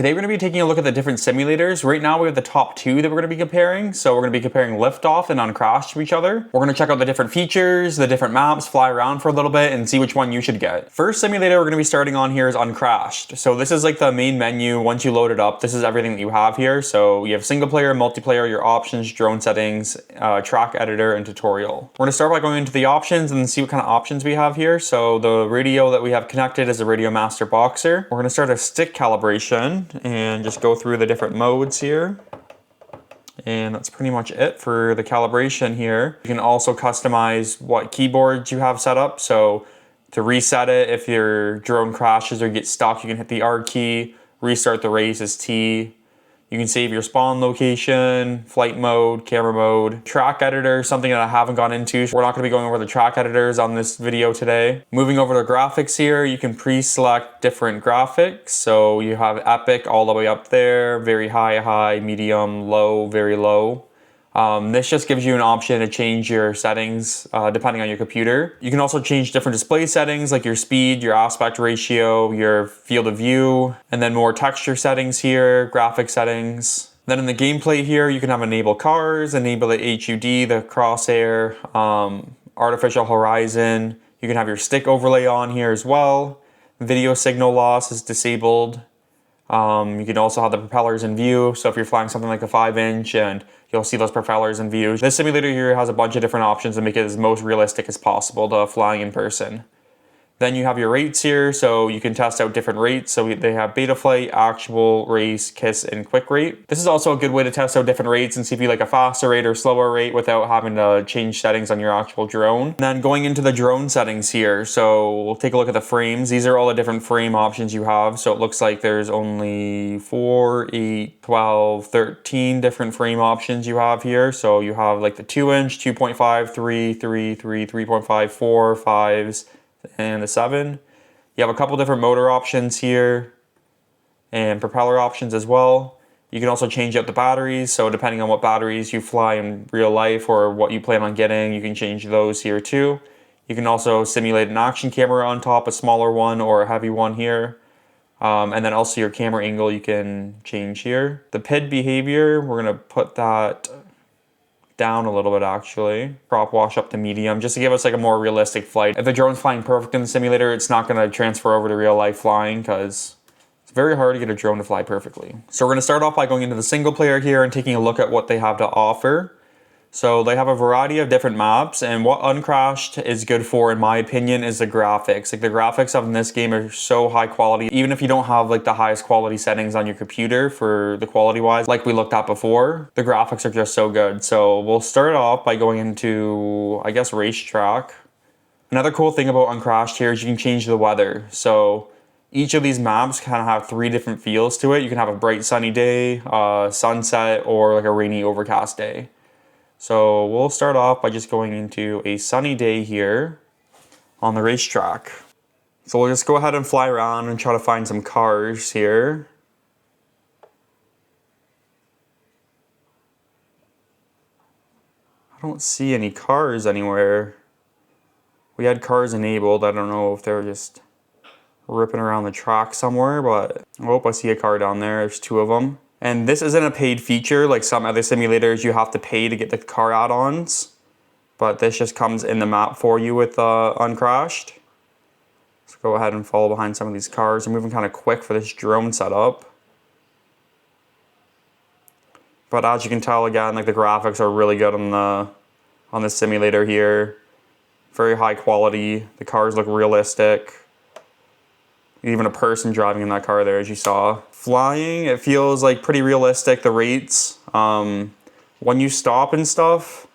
Today we're going to be taking a look at the different simulators. Right now we have the top two that we're going to be comparing. So we're going to be comparing Liftoff and Uncrashed to each other. We're going to check out the different features, the different maps, fly around for a little bit and see which one you should get. First simulator we're going to be starting on here is Uncrashed. So this is like the main menu. Once you load it up, this is everything that you have here. So you have single player, multiplayer, your options, drone settings, track editor, and tutorial. We're going to start by going into the options and see what kind of options we have here. So the radio that we have connected is a Radiomaster Boxer. We're going to start a stick calibration and just go through the different modes here. And that's pretty much it for the calibration here. You can also customize what keyboards you have set up. So to reset it, if your drone crashes or gets stuck, you can hit the R key. Restart the race is T. You can save your spawn location, flight mode, camera mode, track editor, something that I haven't gone into. We're not going to be going over the track editors on this video today. Moving over to graphics here, you can pre-select different graphics. So you have epic all the way up there, very high, high, medium, low, very low. This just gives you an option to change your settings depending on your computer. You can also change different display settings like your speed, your aspect ratio, your field of view, and then more texture settings here, graphic settings. Then in the gameplay here, you can have enable cars, enable the HUD, the crosshair, artificial horizon. You can have your stick overlay on here as well. Video signal loss is disabled. You can also have the propellers in view. So if you're flying something like a 5-inch and you'll see those propellers in view. This simulator here has a bunch of different options to make it as most realistic as possible to flying in person. Then you have your rates here, so you can test out different rates. So they have beta flight, actual, race, kiss, and quick rate. This is also a good way to test out different rates and see if you like a faster rate or slower rate without having to change settings on your actual drone. And then going into the drone settings here, so we'll take a look at the frames. These are all the different frame options you have. So it looks like there's only 4, 8, 12, 13 different frame options you have here. So you have like the 2-inch, 2.5, 3, 3, 3, 3.5, 4, 5s, and the 7. You have a couple different motor options here and propeller options as well. You can also change out the batteries, so depending on what batteries you fly in real life or what you plan on getting, you can change those here too. You can also simulate an action camera on top, a smaller one or a heavy one here. And then also your camera angle you can change here. The PID behavior, we're going to put that down a little bit actually. Prop wash up to medium just to give us like a more realistic flight. If the drone's flying perfect in the simulator, it's not going to transfer over to real life flying because it's very hard to get a drone to fly perfectly. So we're going to start off by going into the single player here and taking a look at what they have to offer. So they have a variety of different maps, and what Uncrashed is good for, in my opinion, is the graphics. Like the graphics of this game are so high quality, even if you don't have like the highest quality settings on your computer for the quality wise, like we looked at before, the graphics are just so good. So we'll start off by going into, I guess, racetrack. Another cool thing about Uncrashed here is you can change the weather. So each of these maps kind of have 3 different feels to it. You can have a bright sunny day, sunset, or like a rainy overcast day. So we'll start off by just going into a sunny day here on the racetrack. So we'll just go ahead and fly around and try to find some cars here. I don't see any cars anywhere. We had cars enabled. I don't know if they're just ripping around the track somewhere, but oh, I see a car down there. There's 2 of them. And this isn't a paid feature like some other simulators. You have to pay to get the car add-ons, but this just comes in the map for you with Uncrashed. Let's go ahead and follow behind some of these cars. They're moving kind of quick for this drone setup. But as you can tell, again, like the graphics are really good on the simulator here. Very high quality. The cars look realistic. Even a person driving in that car there, as you saw. Flying, it feels like pretty realistic, the rates. When you stop and stuff,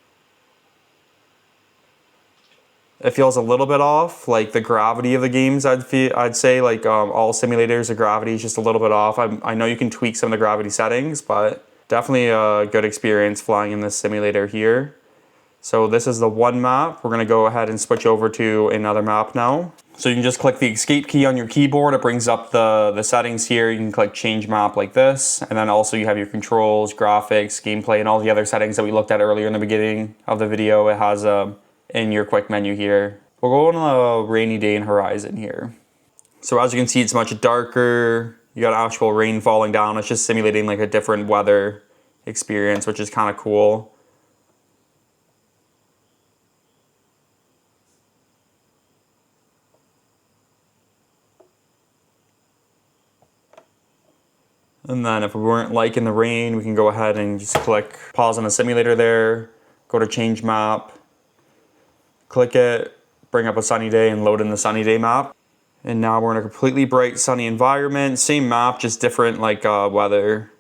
it feels a little bit off. Like the gravity of the games, I'd say like all simulators, the gravity is just a little bit off. I know you can tweak some of the gravity settings, but definitely a good experience flying in this simulator here. So this is the one map. We're gonna go ahead and switch over to another map now. So you can just click the escape key on your keyboard. It brings up the settings here. You can click change map like this. And then also you have your controls, graphics, gameplay, and all the other settings that we looked at earlier in the beginning of the video. It has in your quick menu here. We'll go on a rainy day in Horizon here. So as you can see, it's much darker. You got actual rain falling down. It's just simulating like a different weather experience, which is kind of cool. And then if we weren't liking the rain, we can go ahead and just click pause on the simulator there, go to change map, click it, bring up a sunny day and load in the sunny day map. And now we're in a completely bright sunny environment, same map, just different like weather.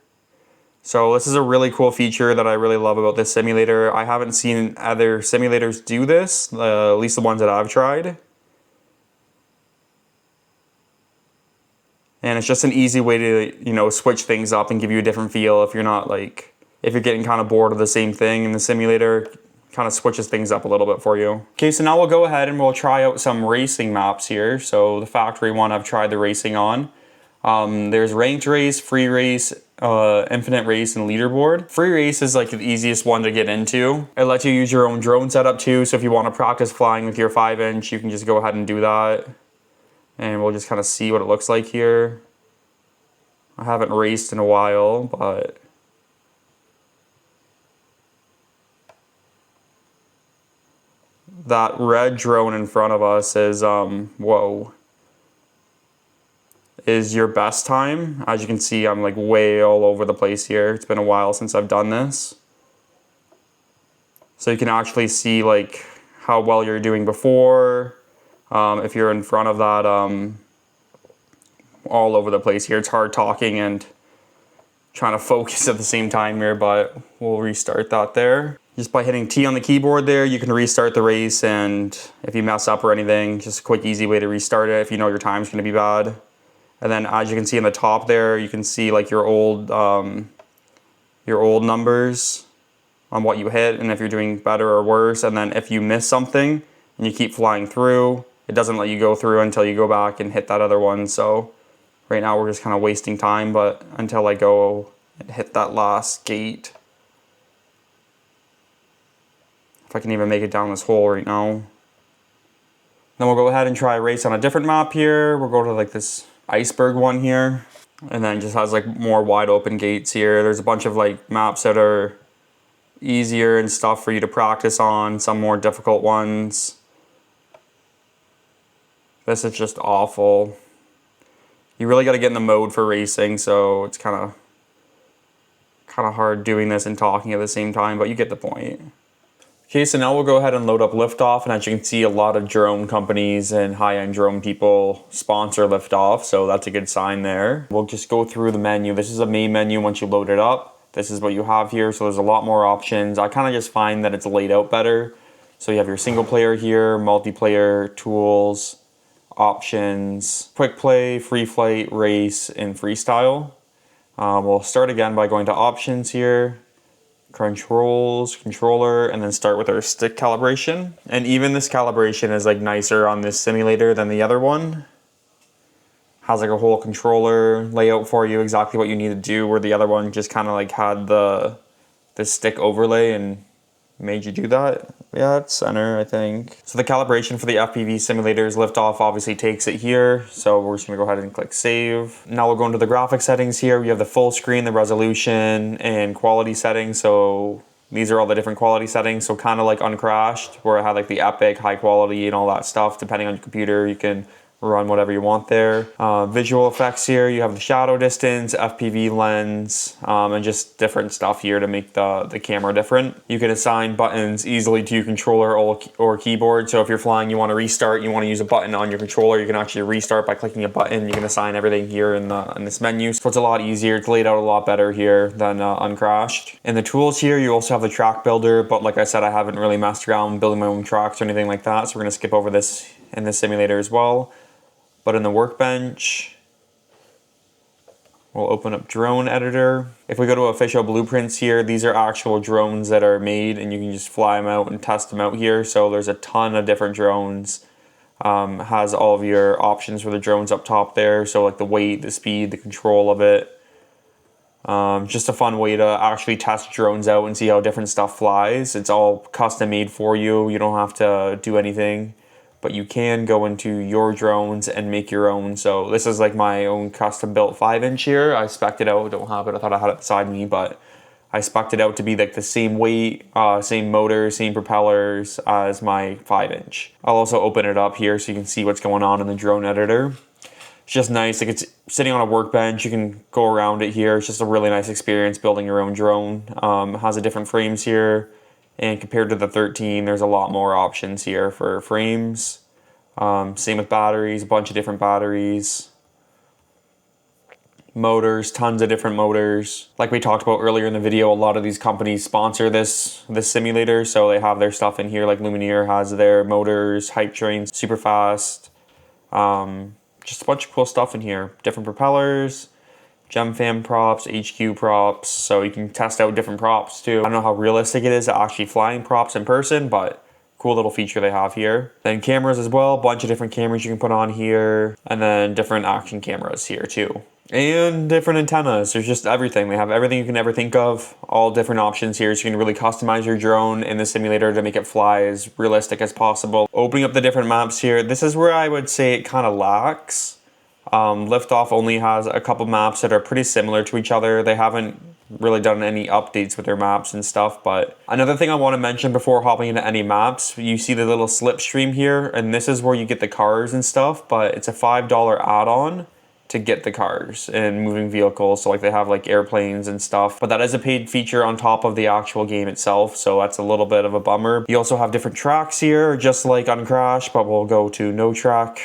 So this is a really cool feature that I really love about this simulator. I haven't seen other simulators do this, at least the ones that I've tried. And it's just an easy way to, you know, switch things up and give you a different feel if you're not like, if you're getting kind of bored of the same thing in the simulator, kind of switches things up a little bit for you. Okay, so now we'll go ahead and we'll try out some racing maps here. So the factory one I've tried the racing on. There's ranked race, free race, infinite race, and leaderboard. Free race is like the easiest one to get into. It lets you use your own drone setup too. So if you want to practice flying with your 5-inch, you can just go ahead and do that. And we'll just kind of see what it looks like here. I haven't raced in a while, but that red drone in front of us is, whoa, is your best time. As you can see, I'm like way all over the place here. It's been a while since I've done this. So you can actually see like how well you're doing before. If you're in front of that, all over the place here. It's hard talking and trying to focus at the same time here, but we'll restart that there. Just by hitting T on the keyboard there, you can restart the race, and if you mess up or anything, just a quick, easy way to restart it if you know your time's gonna be bad. And then as you can see in the top there, you can see like your old numbers on what you hit and if you're doing better or worse. And then if you miss something and you keep flying through, it doesn't let you go through until you go back and hit that other one. So right now we're just kind of wasting time, but until I go and hit that last gate. If I can even make it down this hole right now. Then we'll go ahead and try a race on a different map here. We'll go to like this iceberg one here. And then it just has like more wide open gates here. There's a bunch of like maps that are easier and stuff for you to practice on, some more difficult ones. This is just awful. You really got to get in the mode for racing, so it's kind of hard doing this and talking at the same time, but you get the point. Okay, so now we'll go ahead and load up Liftoff, and as you can see, a lot of drone companies and high-end drone people sponsor Liftoff, so that's a good sign there. We'll just go through the menu. This is a main menu once you load it up. This is what you have here, so there's a lot more options. I kind of just find that it's laid out better. So you have your single player here, multiplayer, tools, options, quick play, free flight, race, and freestyle. We'll start again by going to options here, controls, controller, and then start with our stick calibration. And even this calibration is like nicer on this simulator than the other one. Has like a whole controller layout for you, exactly what you need to do, where the other one just kind of like had the stick overlay and made you do that. Yeah, it's center, I think. So the calibration for the FPV simulators, Liftoff obviously takes it here. So we're just gonna go ahead and click save. Now we'll go into the graphic settings here. We have the full screen, the resolution, and quality settings. So these are all the different quality settings. So kind of like Uncrashed, where I had like the epic, high quality, and all that stuff. Depending on your computer, you can run whatever you want there. Visual effects here, you have the shadow distance, FPV lens, and just different stuff here to make the camera different. You can assign buttons easily to your controller or keyboard. So if you're flying, you want to restart, you want to use a button on your controller, you can actually restart by clicking a button. You can assign everything here in this menu. So it's a lot easier. It's laid out a lot better here than Uncrashed. In the tools here, you also have the track builder, but like I said, I haven't really messed around building my own tracks or anything like that. So we're going to skip over this in this simulator as well. But in the workbench, we'll open up drone editor. If we go to official blueprints here, these are actual drones that are made and you can just fly them out and test them out here. So there's a ton of different drones. Has all of your options for the drones up top there. So like the weight, the speed, the control of it. Just a fun way to actually test drones out and see how different stuff flies. It's all custom made for you. You don't have to do anything. but you can go into your drones and make your own. So this is like my own custom built 5-inch here. I spec'd it out, don't have it, I thought I had it beside me, but I spec'd it out to be like the same weight, same motor, same propellers as my 5-inch. I'll also open it up here so you can see what's going on in the drone editor. It's just nice, like it's sitting on a workbench, you can go around it here. It's just a really nice experience building your own drone. It has a different frames here, and compared to the 13, there's a lot more options here for frames. Same with batteries, a bunch of different batteries. Motors, tons of different motors. Like we talked about earlier in the video, a lot of these companies sponsor this simulator, so they have their stuff in here, like Lumineer has their motors, Hype Train, super fast. Just a bunch of cool stuff in here. Different propellers, GemFam props, HQ props, so you can test out different props too. I don't know how realistic it is to actually flying props in person, but cool little feature they have here. Then cameras as well, a bunch of different cameras you can put on here, and then different action cameras here too. And different antennas, there's just everything. They have everything you can ever think of, all different options here, so you can really customize your drone in the simulator to make it fly as realistic as possible. Opening up the different maps here, this is where I would say it kind of lacks. Liftoff only has a couple maps that are pretty similar to each other. They haven't really done any updates with their maps and stuff, but another thing I want to mention before hopping into any maps, you see the little slipstream here, and this is where you get the cars and stuff, but it's a $5 add-on to get the cars and moving vehicles. So like they have like airplanes and stuff, but that is a paid feature on top of the actual game itself, so that's a little bit of a bummer. You also have different tracks here, just like Uncrashed, but we'll go to no track.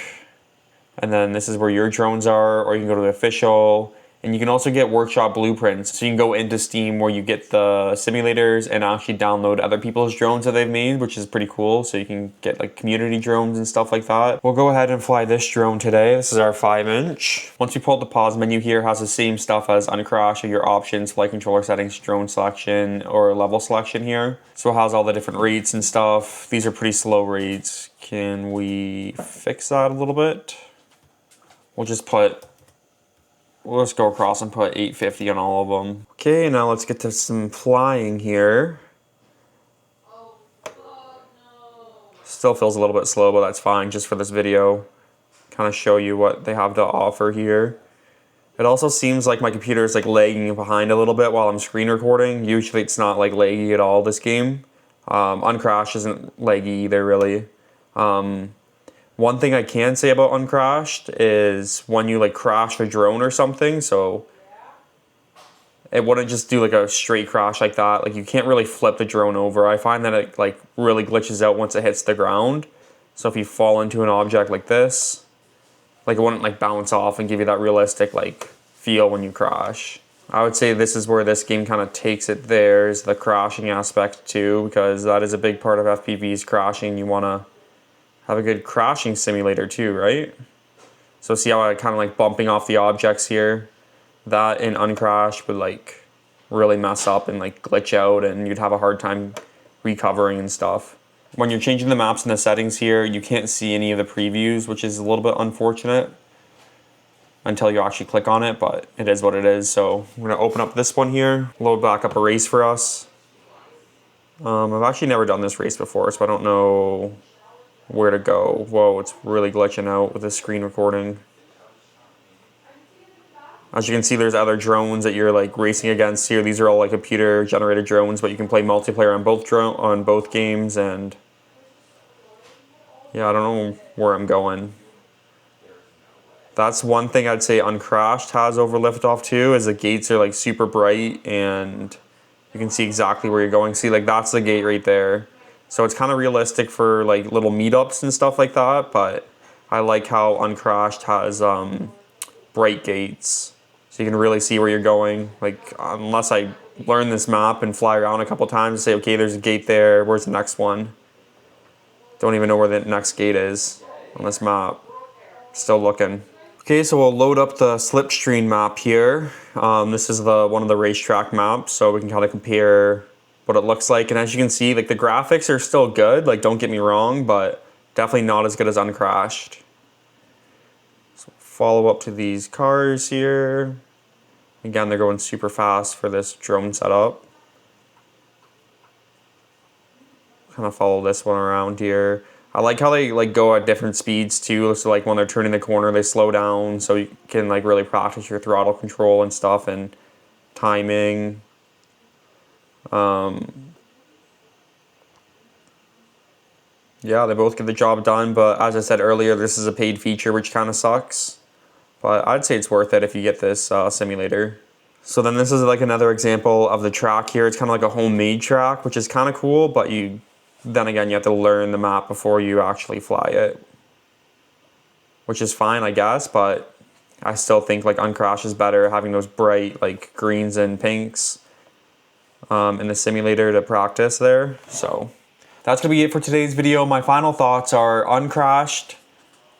And then this is where your drones are, or you can go to the official. And you can also get workshop blueprints. So you can go into Steam where you get the simulators and actually download other people's drones that they've made, which is pretty cool. So you can get like community drones and stuff like that. We'll go ahead and fly this drone today. This is our 5-inch. Once we pull up the pause menu here, it has the same stuff as Uncrashed, or your options, flight controller settings, drone selection, or level selection here. So it has all the different rates and stuff. These are pretty slow rates. Can we fix that a little bit? We'll just go across and put 850 on all of them. Okay, now let's get to some flying here. Oh, fuck no. Still feels a little bit slow, but that's fine just for this video. Kind of show you what they have to offer here. It also seems like my computer is like lagging behind a little bit while I'm screen recording. Usually it's not like laggy at all, this game. Uncrashed isn't laggy either, really. One thing I can say about Uncrashed is when you like crash a drone or something, so it wouldn't just do like a straight crash like that. Like you can't really flip the drone over. I find that it like really glitches out once it hits the ground. So if you fall into an object like this, like it wouldn't like bounce off and give you that realistic like feel when you crash. I would say this is where this game kind of takes it there, is the crashing aspect too, because that is a big part of FPV's crashing. You want to have a good crashing simulator too, right? So see how I kind of like bumping off the objects here? That in Uncrashed would like really mess up and like glitch out, and you'd have a hard time recovering and stuff. When you're changing the maps and the settings here, you can't see any of the previews, which is a little bit unfortunate until you actually click on it, but it is what it is. So I'm gonna open up this one here, load back up a race for us. I've actually never done this race before, so I don't know where to go. Whoa, it's really glitching out with the screen recording. As you can see, there's other drones that you're like racing against here. These are all like computer generated drones, but you can play multiplayer on both games. And yeah, I don't know where I'm going. That's one thing I'd say Uncrashed has over Liftoff too, is the gates are like super bright and you can see exactly where you're going. See, like that's the gate right there. So it's kind of realistic for like little meetups and stuff like that, but I like how Uncrashed has bright gates, so you can really see where you're going. Like unless I learn this map and fly around a couple times and say, okay, there's a gate there, where's the next one? Don't even know where the next gate is on this map. Still looking. Okay, so we'll load up the slipstream map here. This is one of the racetrack maps, so we can kind of compare what it looks like. And as you can see, like the graphics are still good, like don't get me wrong, but definitely not as good as Uncrashed. So follow up to these cars here. Again, they're going super fast for this drone setup. Kind of follow this one around here. I like how they like go at different speeds too. So like when they're turning the corner, they slow down so you can like really practice your throttle control and stuff and timing. Yeah, they both get the job done, but as I said earlier, this is a paid feature, which kind of sucks. But I'd say it's worth it if you get this simulator. So then this is like another example of the track here. It's kind of like a homemade track, which is kind of cool, but then again, you have to learn the map before you actually fly it. Which is fine, I guess, but I still think like Uncrashed is better, having those bright like greens and pinks in the simulator to practice there. So that's gonna be it for today's video. My final thoughts are Uncrashed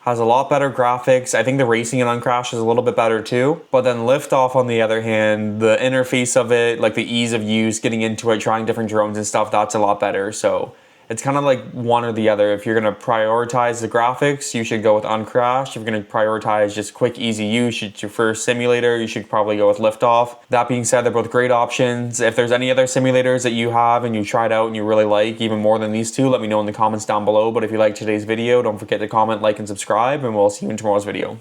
has a lot better graphics. I think the racing in Uncrashed is a little bit better too. But then Liftoff, on the other hand, the interface of it, like the ease of use, getting into it, trying different drones and stuff, that's a lot better. So it's kind of like one or the other. If you're gonna prioritize the graphics, you should go with Uncrashed. If you're gonna prioritize just quick, easy use, it's your first simulator, you should probably go with Liftoff. That being said, they're both great options. If there's any other simulators that you have and you tried out and you really like, even more than these two, let me know in the comments down below. But if you liked today's video, don't forget to comment, like, and subscribe, and we'll see you in tomorrow's video.